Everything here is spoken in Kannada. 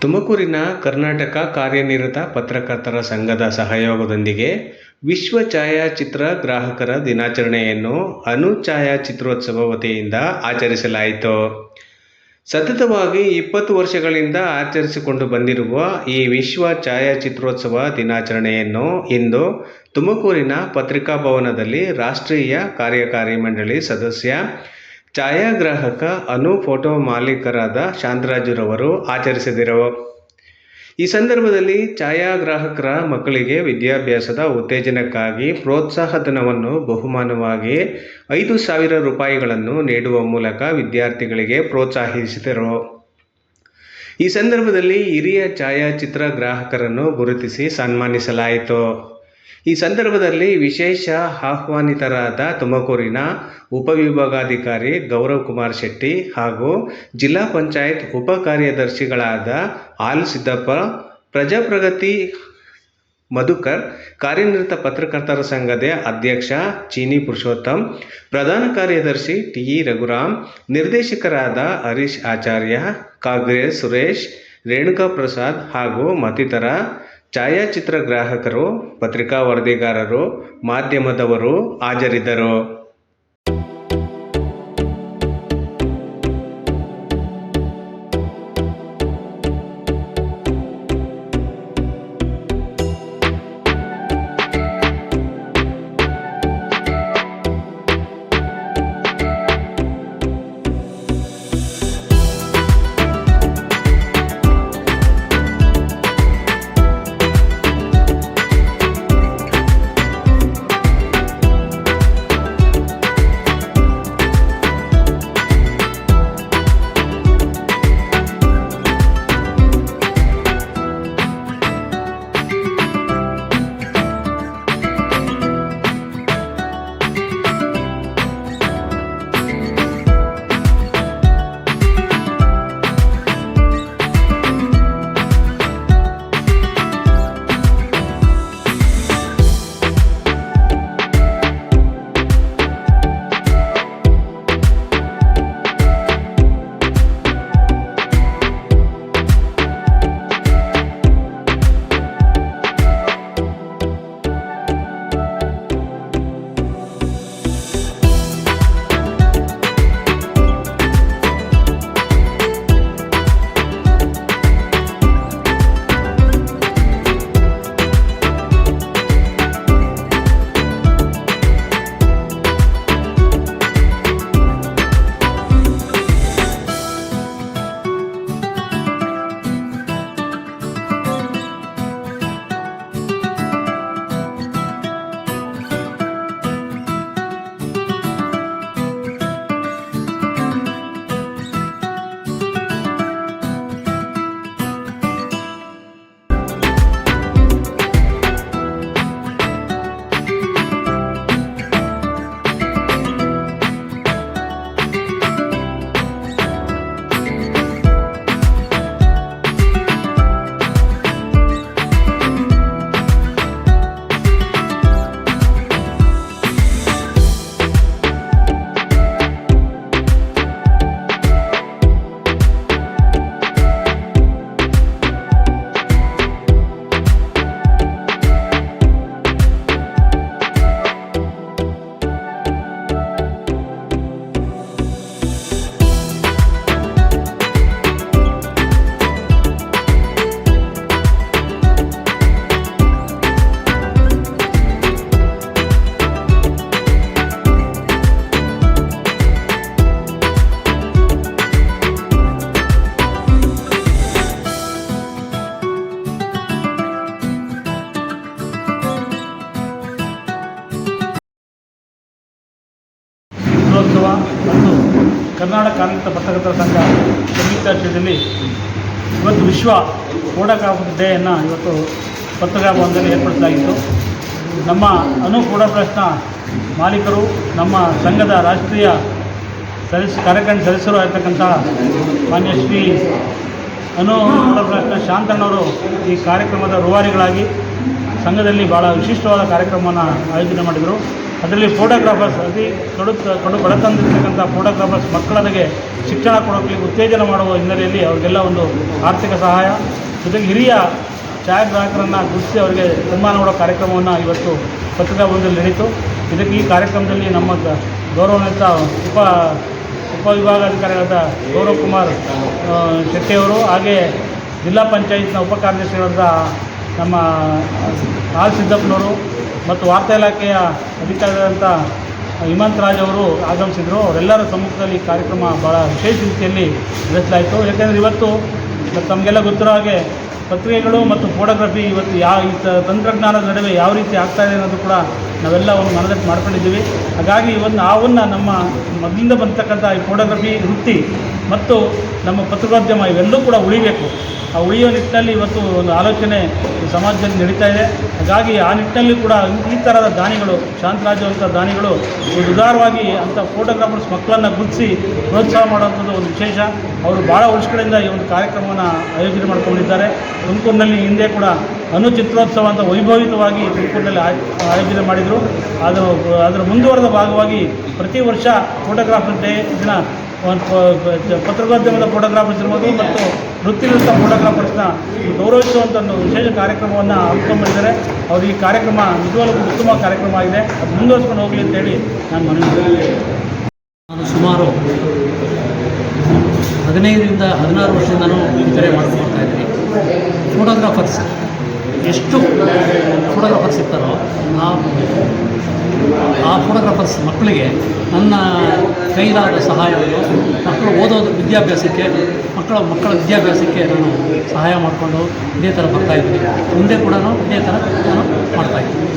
ತುಮಕೂರಿನ ಕರ್ನಾಟಕ ಕಾರ್ಯನಿರತ ಪತ್ರಕರ್ತರ ಸಂಘದ ಸಹಯೋಗದೊಂದಿಗೆ ವಿಶ್ವ ಛಾಯಾಚಿತ್ರ ಗ್ರಾಹಕರ ದಿನಾಚರಣೆಯನ್ನು ಅನು ಛಾಯಾಚಿತ್ರೋತ್ಸವ ವತಿಯಿಂದ ಆಚರಿಸಲಾಯಿತು. ಸತತವಾಗಿ 20 ವರ್ಷಗಳಿಂದ ಆಚರಿಸಿಕೊಂಡು ಬಂದಿರುವ ಈ ವಿಶ್ವ ಛಾಯಾಚಿತ್ರೋತ್ಸವ ದಿನಾಚರಣೆಯನ್ನು ಇಂದು ತುಮಕೂರಿನ ಪತ್ರಿಕಾ ಭವನದಲ್ಲಿ ರಾಷ್ಟ್ರೀಯ ಕಾರ್ಯಕಾರಿ ಮಂಡಳಿ ಸದಸ್ಯ, ಛಾಯಾಗ್ರಾಹಕ, ಅನು ಫೋಟೋ ಮಾಲೀಕರಾದ ಶಾಂತರಾಜುರವರು ಆಚರಿಸಿದರು. ಈ ಸಂದರ್ಭದಲ್ಲಿ ಛಾಯಾಗ್ರಾಹಕರ ಮಕ್ಕಳಿಗೆ ವಿದ್ಯಾಭ್ಯಾಸದ ಉತ್ತೇಜನಕ್ಕಾಗಿ ಪ್ರೋತ್ಸಾಹಧನವನ್ನು ಬಹುಮಾನವಾಗಿ 5,000 ರೂಪಾಯಿಗಳನ್ನು ನೀಡುವ ಮೂಲಕ ವಿದ್ಯಾರ್ಥಿಗಳಿಗೆ ಪ್ರೋತ್ಸಾಹಿಸಿದರು. ಈ ಸಂದರ್ಭದಲ್ಲಿ ಹಿರಿಯ ಛಾಯಾಚಿತ್ರ ಗ್ರಾಹಕರನ್ನು ಗುರುತಿಸಿ ಸನ್ಮಾನಿಸಲಾಯಿತು. ಈ ಸಂದರ್ಭದಲ್ಲಿ ವಿಶೇಷ ಆಹ್ವಾನಿತರಾದ ತುಮಕೂರಿನ ಉಪವಿಭಾಗಾಧಿಕಾರಿ ಗೌರವ್ ಕುಮಾರ್ ಶೆಟ್ಟಿ ಹಾಗೂ ಜಿಲ್ಲಾ ಪಂಚಾಯತ್ ಉಪ ಕಾರ್ಯದರ್ಶಿಗಳಾದ ಆಲ್ ಸಿದ್ದಪ್ಪ, ಪ್ರಜಾಪ್ರಗತಿ ಮಧುಕರ್, ಕಾರ್ಯನಿರತ ಪತ್ರಕರ್ತರ ಸಂಘದ ಅಧ್ಯಕ್ಷ ಚೀನಿ ಪುರುಷೋತ್ತಮ್, ಪ್ರಧಾನ ಕಾರ್ಯದರ್ಶಿ ಟಿ ರಘುರಾಮ್, ನಿರ್ದೇಶಕರಾದ ಹರೀಶ್ ಆಚಾರ್ಯ, ಕಾಗ್ರೆ ಸುರೇಶ್, ರೇಣುಕಾ ಪ್ರಸಾದ್ ಹಾಗೂ ಮತ್ತಿತರ ಛಾಯಾಚಿತ್ರ ಗ್ರಾಹಕರು, ಪತ್ರಿಕಾ ವರದಿಗಾರರು, ಮಾಧ್ಯಮದವರು ಹಾಜರಿದ್ದರು. ಚಿತ್ರೋತ್ಸವ ಮತ್ತು ಕರ್ನಾಟಕ ಕಾರ್ಯನಿರತ ಪತ್ರಕರ್ತರ ಸಂಘ ಸಂಯುಕ್ತಾಶ್ರಯದಲ್ಲಿ ಇವತ್ತು ವಿಶ್ವ ಫೋಟೋಗ್ರಾಫರ್ ಡೇಯನ್ನು ಇವತ್ತು ಪತ್ರಿಕಾ ಭವನದಲ್ಲಿ ಏರ್ಪಡಿಸಲಾಗಿತ್ತು. ನಮ್ಮ ಅನು ಫೋಟೋಗ್ರಾಫ್ಸ್ನ ಮಾಲೀಕರು, ನಮ್ಮ ಸಂಘದ ರಾಷ್ಟ್ರೀಯ ಕಾರ್ಯಕಾರಿ ಸದಸ್ಯರು ಆಗಿರ್ತಕ್ಕಂಥ ಮಾನ್ಯ ಶ್ರೀ ಅನು ಫೋಟೋಗ್ರಾಫ್ಸ್ನ ಶಾಂತಣ್ಣವರು ಈ ಕಾರ್ಯಕ್ರಮದ ರೂವಾರಿಗಳಾಗಿ ಸಂಘದಲ್ಲಿ ಭಾಳ ವಿಶಿಷ್ಟವಾದ ಕಾರ್ಯಕ್ರಮವನ್ನು ಆಯೋಜನೆ ಮಾಡಿದರು. ಅದರಲ್ಲಿ ಫೋಟೋಗ್ರಾಫರ್ಸ್ ಕಡು ಬಡತನದಲ್ಲಿರ್ತಕ್ಕಂಥ ಫೋಟೋಗ್ರಾಫರ್ಸ್ ಮಕ್ಕಳಿಗೆ ಶಿಕ್ಷಣ ಕೊಡೋಕ್ಕೆ ಉತ್ತೇಜನ ಮಾಡುವ ಹಿನ್ನೆಲೆಯಲ್ಲಿ ಅವರಿಗೆಲ್ಲ ಒಂದು ಆರ್ಥಿಕ ಸಹಾಯ, ಜೊತೆಗೆ ಹಿರಿಯ ಛಾಯಾಗ್ರಾಹಕರನ್ನು ಗುರುತಿಸಿ ಅವರಿಗೆ ಸನ್ಮಾನ ಮಾಡೋ ಕಾರ್ಯಕ್ರಮವನ್ನು ಇವತ್ತು ಪತ್ರಿಕಾಭವನದಲ್ಲಿ ನಡೀತು. ಇದಕ್ಕೆ ಈ ಕಾರ್ಯಕ್ರಮದಲ್ಲಿ ನಮ್ಮ ಗೌರವಾನ್ವಿತ ಉಪವಿಭಾಗಾಧಿಕಾರಿಗಳಾದ ಗೌರವ್ ಕುಮಾರ್ ಶೆಟ್ಟಿಯವರು, ಹಾಗೆ ಜಿಲ್ಲಾ ಪಂಚಾಯತ್ನ ಉಪಕಾರ್ಯದರ್ಶಿಗಳಾದ ನಮ್ಮ ಆರ್ ಸಿದ್ದಪ್ಪನವರು ಮತ್ತು ವಾರ್ತಾ ಇಲಾಖೆಯ ಅಧಿಕಾರಿಗಳಾದಂಥ ಹಿಮಂತ್ ರಾಜ್ ಅವರು ಆಗಮಿಸಿದರು. ಅವರೆಲ್ಲರ ಸಮ್ಮುಖದಲ್ಲಿ ಈ ಕಾರ್ಯಕ್ರಮ ಭಾಳ ವಿಶೇಷ ರೀತಿಯಲ್ಲಿ ನಡೆಸಲಾಯಿತು. ಯಾಕೆಂದರೆ ಇವತ್ತು ತಮಗೆಲ್ಲ ಗೊತ್ತಿರೋ ಹಾಗೆ ಪತ್ರಿಕೆಗಳು ಮತ್ತು ಫೋಟೋಗ್ರಫಿ ಇವತ್ತು ಈ ತಂತ್ರಜ್ಞಾನದ ನಡುವೆ ಯಾವ ರೀತಿ ಆಗ್ತಾಯಿದೆ ಅನ್ನೋದು ಕೂಡ ನಾವೆಲ್ಲ ಒಂದು ಮನದಟ್ಟು ಮಾಡ್ಕೊಂಡಿದ್ದೀವಿ. ಹಾಗಾಗಿ ಅವನ್ನ ನಮ್ಮ ಮೊದಲಿಂದ ಬಂದತಕ್ಕಂಥ ಈ ಫೋಟೋಗ್ರಫಿ ವೃತ್ತಿ ಮತ್ತು ನಮ್ಮ ಪತ್ರಿಕೋದ್ಯಮ ಇವೆಲ್ಲವೂ ಕೂಡ ಉಳಿಬೇಕು. ಆ ಉಳಿಯುವ ನಿಟ್ಟಿನಲ್ಲಿ ಇವತ್ತು ಒಂದು ಆಲೋಚನೆ ಸಮಾಜದಲ್ಲಿ ನಡೀತಾ ಇದೆ. ಹಾಗಾಗಿ ಆ ನಿಟ್ಟಿನಲ್ಲಿ ಕೂಡ ಈ ಥರದ ದಾನಿಗಳು, ಶಾಂತರಾಜವಂಥ ದಾನಿಗಳು ಉದಾರವಾಗಿ ಅಂಥ ಫೋಟೋಗ್ರಾಫರ್ಸ್ ಮಕ್ಕಳನ್ನು ಗುರುತಿಸಿ ಪ್ರೋತ್ಸಾಹ ಮಾಡುವಂಥದ್ದು ಒಂದು ವಿಶೇಷ. ಅವರು ಭಾಳ ವರ್ಷಗಳಿಂದ ಈ ಒಂದು ಕಾರ್ಯಕ್ರಮವನ್ನು ಆಯೋಜನೆ ಮಾಡ್ಕೊಂಡಿದ್ದಾರೆ. ತುಮಕೂರಿನಲ್ಲಿ ಹಿಂದೆ ಕೂಡ ಅನು ಚಿತ್ರೋತ್ಸವ ಅಂತ ವೈಭವಿತವಾಗಿ ತುಮಕೂರಿನಲ್ಲಿ ಆಯೋಜನೆ ಮಾಡಿದರು. ಅದರ ಮುಂದುವರೆದ ಭಾಗವಾಗಿ ಪ್ರತಿ ವರ್ಷ ಫೋಟೋಗ್ರಾಫರ್ ಡೇ ದಿನ ಒಂದು ಪತ್ರಿಕೋದ್ಯಮದ ಫೋಟೋಗ್ರಾಫರ್ಸ್ ಇರ್ಬೋದು ಮತ್ತು ವೃತ್ತಿನಿರತ ಫೋಟೋಗ್ರಾಫರ್ಸ್ನ ಗೌರವಿಸುವಂಥ ಒಂದು ವಿಶೇಷ ಕಾರ್ಯಕ್ರಮವನ್ನು ಹಮ್ಮಿಕೊಂಡಿದ್ದಾರೆ. ಅವರು ಈ ಕಾರ್ಯಕ್ರಮ ನಿಜವಾಗ್ಲೂ ಉತ್ತಮ ಕಾರ್ಯಕ್ರಮ ಆಗಿದೆ. ಅದು ಮುಂದುವರ್ಸ್ಕೊಂಡು ಹೋಗಲಿ ಅಂತೇಳಿ ನಾನು ಮನವಿ ಮಾಡ್ತೀನಿ. ನಾನು ಸುಮಾರು 15ರಿಂದ 16 ವರ್ಷದಿಂದ ನಾನು ವಿತರಣೆ ಮಾಡ್ಕೊಂಡು ಬರ್ತಾಯಿದ್ದೀನಿ. ಫೋಟೋಗ್ರಾಫರ್ಸ್ ಎಷ್ಟು ಫೋಟೋಗ್ರಾಫರ್ಸ್ ಇರ್ತಾರೋ ಆ ಫೋಟೋಗ್ರಾಫರ್ಸ್ ಮಕ್ಕಳಿಗೆ ನನ್ನ ಕೈಲಾದ ಸಹಾಯವನ್ನು ಮಕ್ಕಳು ಓದೋದು ವಿದ್ಯಾಭ್ಯಾಸಕ್ಕೆ ಮಕ್ಕಳ ವಿದ್ಯಾಭ್ಯಾಸಕ್ಕೆ ನಾನು ಸಹಾಯ ಮಾಡಿಕೊಂಡು ಇದೇ ಥರ ಬರ್ತಾಯಿದ್ದೀನಿ. ಮುಂದೆ ಕೂಡ ಇದೇ ಥರ ನಾನು ಮಾಡ್ತಾಯಿದ್ದೀನಿ.